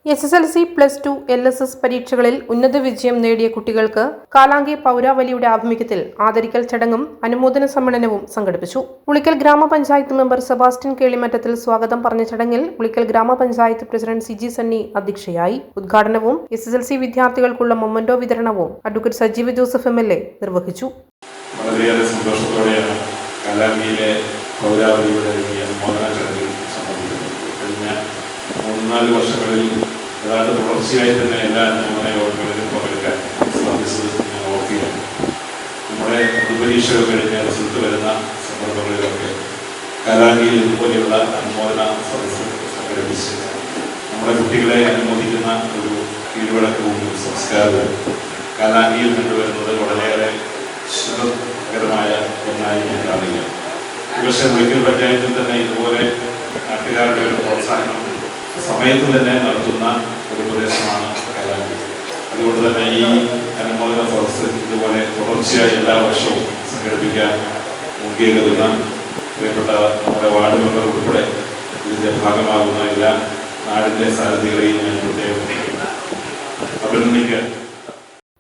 SSLC +2 LSS പരീക്ഷകളിൽ ഉന്നത വിജയം നേടിയ കുട്ടികൾക്ക് കാലാങ്കി പൗരാവലിയുടെ ആഭിമുഖ്യത്തിൽ ആദരിക്കൽ ചടങ്ങും അനുമോദന സമ്മേളനവും സംഘടിപ്പിച്ചു. ഉളിക്കൽ ഗ്രാമപഞ്ചായത്ത് മെമ്പർ സെബാസ്റ്റ്യൻ കേളിമറ്റത്തിൽ സ്വാഗതം പറഞ്ഞ ചടങ്ങിൽ ഉളിക്കൽ ഗ്രാമപഞ്ചായത്ത് പ്രസിഡന്റ് സിജി സണ്ണി അധ്യക്ഷയായി. ഉദ്ഘാടനവും SSLC വിദ്യാർത്ഥികൾക്കുള്ള മൊമന്റോ വിതരണവും അഡ്വക്കേറ്റ് സജീവ് ജോസഫ് MLA നിർവഹിച്ചു. വളരെയേറെ സന്തോഷത്തോടെയാണ് കാലാങ്കിയിലെ പൗരാവലിയുടെ അനുമോദന ചടങ്ങിൽ സംബന്ധിക്കുന്നത്. കഴിഞ്ഞ 3-4 വർഷങ്ങളിൽ ഏതാണ്ട് തുടർച്ചയായി തന്നെ എല്ലാ അനുമോദന യോഗങ്ങളിലും പങ്കെടുക്കാൻ സാധിച്ചത് ഞാൻ ഓർക്കുകയാണ്. നമ്മുടെ പൊതുപരീക്ഷകൾ കഴിഞ്ഞ റിസൾട്ട് വരുന്ന സന്ദർഭങ്ങളിലൊക്കെ കാലാങ്കിയിൽ ഇതുപോലെയുള്ള അനുമോദന സദസ്സ് സംഘടിപ്പിച്ച് നമ്മുടെ കുട്ടികളെ അനുമോദിക്കുന്ന ഒരു കീഴ്വഴക്കവും സംസ്കാരവും കാലാങ്കിയിൽ കൊണ്ടുവരുന്നത് വളരെയേറെ ശുഭകരമായ ഒന്നായി ഞാൻ കാണുക. പക്ഷേ ഉളിക്കൽ പഞ്ചായത്തിൽ തന്നെ ഇതുപോലെ നാട്ടുകാരുടെ ഒരു പ്രോത്സാഹനം സമയത്ത് തന്നെ നടത്തുന്ന ഒരു പ്രദേശമാണ് കാലാങ്കി. അതുകൊണ്ട് തന്നെ ഈ അനുമോദന സദസ്സ് ഇതുപോലെ തുടർച്ചയായി എല്ലാ വർഷവും സംഘടിപ്പിക്കാൻ മുൻകൈ കരുതുന്ന പ്രിയപ്പെട്ട നമ്മുടെ വാർഡ് മെമ്പർ ഉൾപ്പെടെ ഇതിൻ്റെ ഭാഗമാകുന്ന എല്ലാ നാടിൻ്റെ സാരഥികളെയും ഞാൻ പ്രത്യേകം അഭിനന്ദിക്കുക.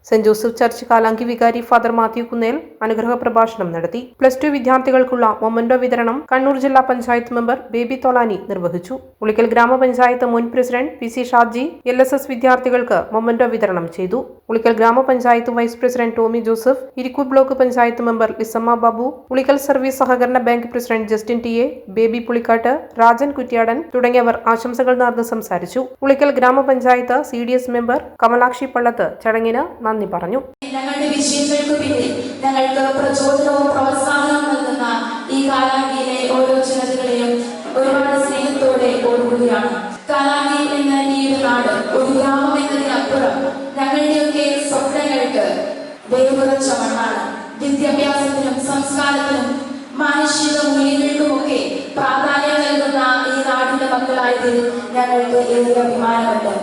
സെന്റ് ജോസഫ് ചർച്ച് കാലാങ്കി വികാരി ഫാദർ മാത്യു കുന്നേൽ അനുഗ്രഹ പ്രഭാഷണം നടത്തി. +2 വിദ്യാർത്ഥികൾക്കുള്ള മൊമന്റോ വിതരണം കണ്ണൂർ ജില്ലാ പഞ്ചായത്ത് മെമ്പർ ബേബി തോലാനി നിർവഹിച്ചു. ഉളിക്കൽ ഗ്രാമപഞ്ചായത്ത് മുൻ പ്രസിഡന്റ് PC ഷാജി LSS വിദ്യാർത്ഥികൾക്ക് മൊമന്റോ വിതരണം ചെയ്തു. ഉളിക്കൽ ഗ്രാമപഞ്ചായത്ത് vice president Tommy Joseph, Irikkur block panchayat member Lissamma Babu, Ulikkal service സഹകരണ bank president Justin TA, Baby Pulikkattu, Rajan Kuttiyadan തുടങ്ങിയവർ ആശംസകൾ നേർന്ന് സംസാരിച്ചു. ഉളിക്കൽ ഗ്രാമപഞ്ചായത്ത് CDS മെമ്പർ കമലാക്ഷി പള്ളത്ത് ചടങ്ങിന് നന്ദി പറഞ്ഞു. ഞങ്ങളുടെ വിജയങ്ങൾക്ക് പിന്നിൽ ഞങ്ങൾക്ക് പ്രചോദനവും പ്രോത്സാഹനവും നൽകുന്ന ഈ കാലാങ്കിയിലെ ഓരോ ജനതകളെയും ഒരുപാട് സ്നേഹത്തോടെ ഓർക്കുകയാണ്. കാലാങ്കി എന്ന ഈ ഒരു നാട് ഒരു ഗ്രാമം എന്നതിനപ്പുറം ഞങ്ങളുടെയൊക്കെ സ്വപ്നങ്ങൾക്ക് വേറുറച്ച മണ്ണാണ്. വിദ്യാഭ്യാസത്തിനും സംസ്കാരത്തിനും മാനുഷിക മൂല്യങ്ങൾക്കുമൊക്കെ പ്രാധാന്യം നൽകുന്ന ഈ നാടിന്റെ മക്കളായതിൽ ഞങ്ങൾക്ക് ഏറെ അഭിമാനമുണ്ട്.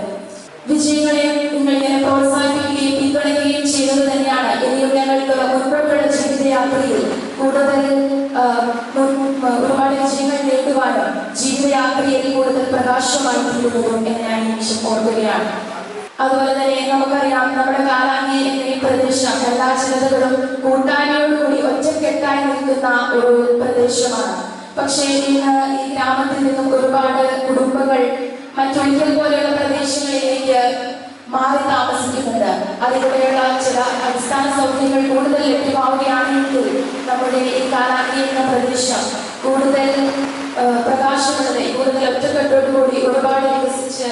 വിജയങ്ങളെ നിങ്ങളിങ്ങനെ പ്രോത്സാഹിപ്പിക്കുകയും പിന്തുണയ്ക്കുകയും ചെയ്യുന്നത് തന്നെയാണ് ഇനിയും ഞങ്ങൾക്ക് മുൻപോട്ടുള്ള ജീവിതയാത്രയിൽ കൂടുതൽ ഒരുപാട് വിജയങ്ങൾ നേടുവാനും ജീവിതയാത്രയിൽ കൂടുതൽ പ്രകാശമായി തീരുന്നതും എന്ന് ഞാൻ നിമിഷം ഓർക്കുകയാണ്. അതുപോലെ തന്നെ നമുക്കറിയാം, നമ്മുടെ കാലാങ്കി എന്ന ഈ പ്രദേശം എല്ലാ ജനതകളും കൂട്ടായ്മയോടുകൂടി ഒറ്റക്കെട്ടായി നിൽക്കുന്ന ഒരു പ്രദേശമാണ്. പക്ഷേ ഇന്ന് ഈ ഗ്രാമത്തിൽ നിന്നും ഒരുപാട് കുടുംബങ്ങൾ മറ്റൊരിക്കൽ പോലെയുള്ള പ്രദേശങ്ങളിലേക്ക് മാറി താമസിക്കുന്നുണ്ട്. അതിലൂടെയുള്ള ചില അടിസ്ഥാന സൗകര്യങ്ങൾ കൂടുതൽ ലഭ്യമാവുകയാണെങ്കിൽ നമ്മുടെ ഈ കാലാങ്കി എന്ന പ്രദേശം കൂടുതൽ പ്രകാശമുള്ളത്, കൂടുതൽ ഒറ്റക്കെട്ടോടുകൂടി ഒരുപാട് വികസിച്ച്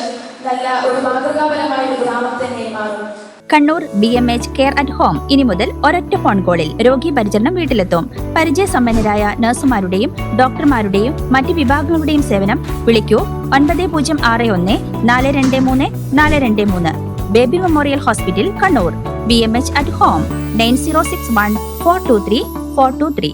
നല്ല ഒരു മാതൃകാപരമായ ഒരു ഗ്രാമം തന്നെ മാറും. Kannur BMH care at home ഇനി മുതൽ ഒരൊറ്റ ഫോൺ കോളിൽ രോഗി പരിചരണം വീട്ടിലെത്തും. പരിചയസമ്പന്നരായ നഴ്സുമാരുടെയും ഡോക്ടർമാരുടെയും മറ്റ് വിഭാഗങ്ങളുടെയും സേവനം വിളിക്കൂ 9061 423 423. Baby memorial hospital Kannur. BMH at home 9061 423 423.